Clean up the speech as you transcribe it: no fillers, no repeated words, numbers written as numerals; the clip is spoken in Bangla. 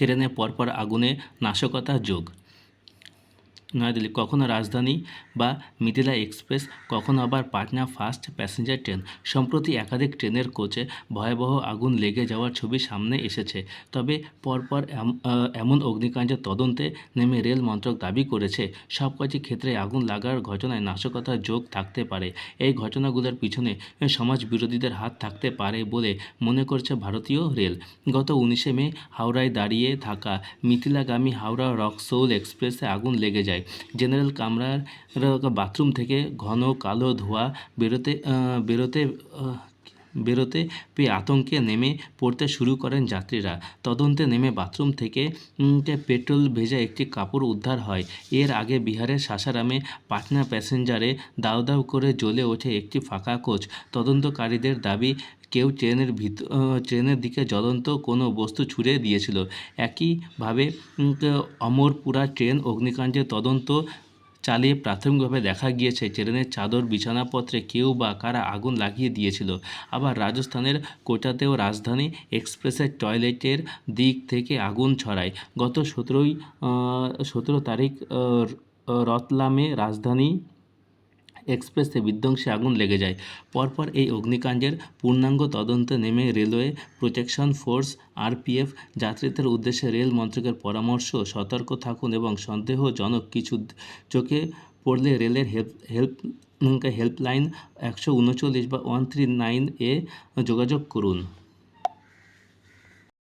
ট্রেনে পরপর আগুনে নাশকতার যোগ। নয়াদিল্লি, কখনো রাজধানী বা মিথিলা এক্সপ্রেস, কখনো আবার পাটনা ফাস্ট প্যাসেঞ্জার ট্রেন। সম্প্রতি একাধিক ট্রেনের কোচে ভয়াবহ আগুন লেগে যাওয়ার ছবি সামনে এসেছে। তবে পরপর এমন অগ্নিকাণ্ডের তদন্তে নেমে রেল মন্ত্রক দাবি করেছে, সবকটি ক্ষেত্রে আগুন লাগার ঘটনায় নাশকতার যোগ থাকতে পারে। এই ঘটনাগুলোর পিছনে সমাজ বিরোধীদের হাত থাকতে পারে বলে মনে করছে ভারতীয় রেল। গত 19শে মে হাওড়ায় দাঁড়িয়ে থাকা মিথিলাগামী হাওড়া রক্সৌল এক্সপ্রেসে আগুন লেগে যায়। জেনারেল কামরার বাথরুম থেকে ঘন কালো ধোঁয়া বেরোতে বেরোতে পেয়ে আতঙ্কে নেমে পড়তে শুরু করেন যাত্রীরা। তদন্তে নেমে বাথরুম থেকে পেট্রোল ভেজা একটি কাপড় উদ্ধার হয়। এর আগে বিহারের সাসারামে পাটনা প্যাসেঞ্জারে দাউ দাউ করে জ্বলে ওঠে একটি ফাঁকা কোচ। তদন্তকারীদের দাবি, কেউ ট্রেনের দিকে জ্বলন্ত কোনো বস্তু ছুড়ে দিয়েছিল। একইভাবে অমরপুরা ট্রেন অগ্নিকাণ্ডের তদন্ত চালিয়ে প্রাথমিকভাবে দেখা গিয়েছে, ট্রেনের চাদর, বিছানাপত্রে কেউ বা কারা আগুন লাগিয়ে দিয়েছিল। আবার রাজস্থানের কোটাতেও রাজধানী এক্সপ্রেসের টয়লেটের দিক থেকে আগুন ছড়ায়। গত 17 তারিখ রতলামে রাজধানী এক্সপ্রেসে বিধ্বংসী আগুন লেগে যায়। পরপর এই অগ্নিকাণ্ডের পূর্ণাঙ্গ তদন্তে নেমে রেলওয়ে প্রোটেকশন ফোর্স আরপিএফ। যাত্রীদের উদ্দেশ্যে রেল মন্ত্রকের পরামর্শ, সতর্ক থাকুন এবং সন্দেহজনক কিছু চোখে পড়লে রেলের হেল্পলাইন 139 বা 139 এ যোগাযোগ করুন।